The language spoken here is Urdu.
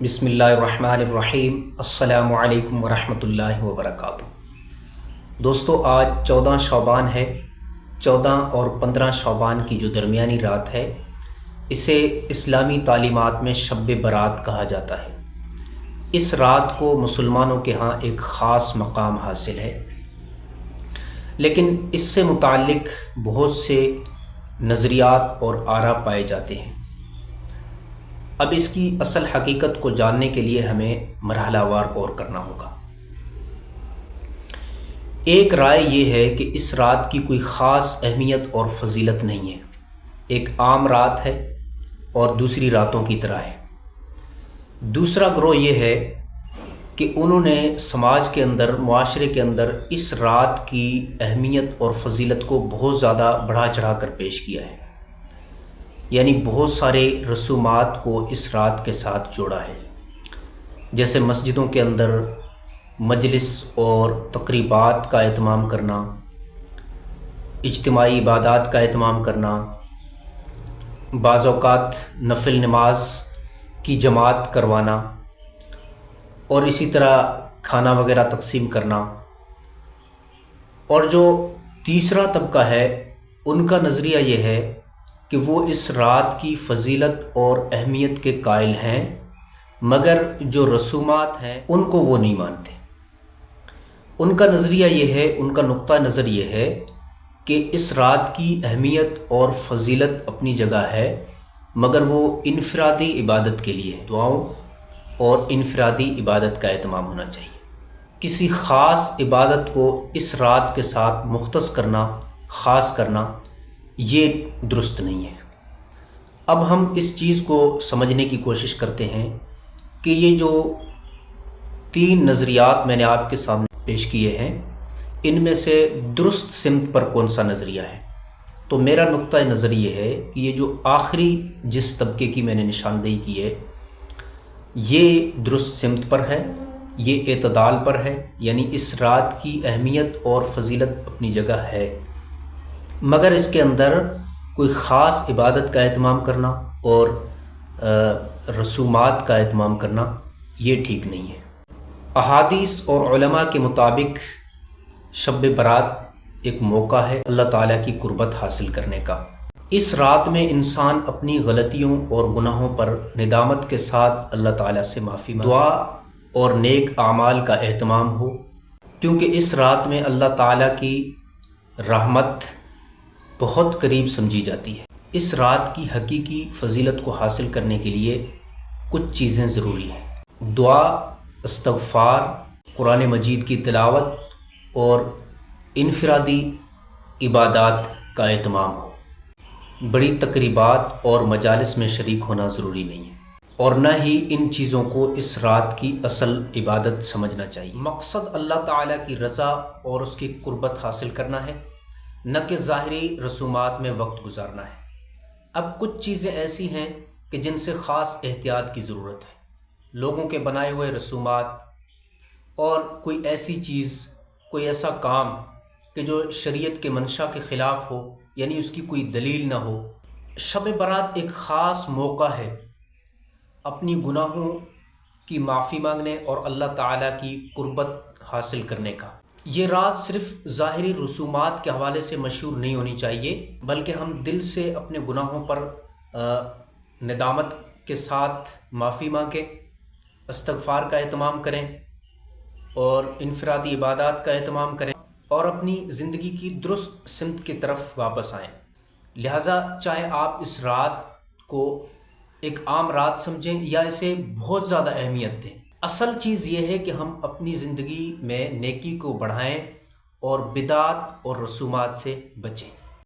بسم اللہ الرحمن الرحیم۔ السلام علیکم ورحمۃ اللہ وبرکاتہ۔ دوستو، آج 14 شعبان ہے۔ 14 اور 15 شعبان کی جو درمیانی رات ہے، اسے اسلامی تعلیمات میں شب برات کہا جاتا ہے۔ اس رات کو مسلمانوں کے ہاں ایک خاص مقام حاصل ہے، لیکن اس سے متعلق بہت سے نظریات اور آراء پائے جاتے ہیں۔ اب اس کی اصل حقیقت کو جاننے کے لیے ہمیں مرحلہ وار غور کرنا ہوگا۔ ایک رائے یہ ہے کہ اس رات کی کوئی خاص اہمیت اور فضیلت نہیں ہے، ایک عام رات ہے اور دوسری راتوں کی طرح ہے۔ دوسرا گروہ یہ ہے کہ انہوں نے سماج کے اندر، معاشرے کے اندر اس رات کی اہمیت اور فضیلت کو بہت زیادہ بڑھا چڑھا کر پیش کیا ہے، یعنی بہت سارے رسومات کو اس رات کے ساتھ جوڑا ہے، جیسے مسجدوں کے اندر مجلس اور تقریبات کا اہتمام کرنا، اجتماعی عبادات کا اہتمام کرنا، بعض اوقات نفل نماز کی جماعت کروانا، اور اسی طرح کھانا وغیرہ تقسیم کرنا۔ اور جو تیسرا طبقہ ہے، ان کا نظریہ یہ ہے کہ وہ اس رات کی فضیلت اور اہمیت کے قائل ہیں، مگر جو رسومات ہیں ان کو وہ نہیں مانتے۔ ان کا نظریہ یہ ہے، ان کا نقطہ نظر یہ ہے کہ اس رات کی اہمیت اور فضیلت اپنی جگہ ہے، مگر وہ انفرادی عبادت کے لیے دعاؤں اور انفرادی عبادت کا اہتمام ہونا چاہیے۔ کسی خاص عبادت کو اس رات کے ساتھ مختص کرنا، خاص کرنا، یہ درست نہیں ہے۔ اب ہم اس چیز کو سمجھنے کی کوشش کرتے ہیں کہ یہ جو 3 نظریات میں نے آپ کے سامنے پیش کیے ہیں، ان میں سے درست سمت پر کون سا نظریہ ہے؟ تو میرا نقطہ نظر یہ ہے کہ یہ جو آخری جس طبقے کی میں نے نشاندہی کی ہے، یہ درست سمت پر ہے، یہ اعتدال پر ہے، یعنی اس رات کی اہمیت اور فضیلت اپنی جگہ ہے، مگر اس کے اندر کوئی خاص عبادت کا اہتمام کرنا اور رسومات کا اہتمام کرنا یہ ٹھیک نہیں ہے۔ احادیث اور علماء کے مطابق شب برات ایک موقع ہے اللہ تعالیٰ کی قربت حاصل کرنے کا۔ اس رات میں انسان اپنی غلطیوں اور گناہوں پر ندامت کے ساتھ اللہ تعالیٰ سے معافی مانگے، دعا اور نیک اعمال کا اہتمام ہو، کیونکہ اس رات میں اللہ تعالیٰ کی رحمت بہت قریب سمجھی جاتی ہے۔ اس رات کی حقیقی فضیلت کو حاصل کرنے کے لیے کچھ چیزیں ضروری ہیں: دعا، استغفار، قرآن مجید کی تلاوت اور انفرادی عبادات کا اہتمام ہو۔ بڑی تقریبات اور مجالس میں شریک ہونا ضروری نہیں ہے، اور نہ ہی ان چیزوں کو اس رات کی اصل عبادت سمجھنا چاہیے۔ مقصد اللہ تعالیٰ کی رضا اور اس کی قربت حاصل کرنا ہے، نہ کہ ظاہری رسومات میں وقت گزارنا ہے۔ اب کچھ چیزیں ایسی ہیں کہ جن سے خاص احتیاط کی ضرورت ہے۔ لوگوں کے بنائے ہوئے رسومات اور کوئی ایسی چیز، کوئی ایسا کام کہ جو شریعت کے منشا کے خلاف ہو، یعنی اس کی کوئی دلیل نہ ہو۔ شب برات ایک خاص موقع ہے اپنی گناہوں کی معافی مانگنے اور اللہ تعالیٰ کی قربت حاصل کرنے کا۔ یہ رات صرف ظاہری رسومات کے حوالے سے مشہور نہیں ہونی چاہیے، بلکہ ہم دل سے اپنے گناہوں پر ندامت کے ساتھ معافی مانگیں، استغفار کا اہتمام کریں اور انفرادی عبادات کا اہتمام کریں، اور اپنی زندگی کی درست سمت کی طرف واپس آئیں۔ لہٰذا چاہے آپ اس رات کو ایک عام رات سمجھیں یا اسے بہت زیادہ اہمیت دیں، اصل چیز یہ ہے کہ ہم اپنی زندگی میں نیکی کو بڑھائیں اور بدعات اور رسومات سے بچیں۔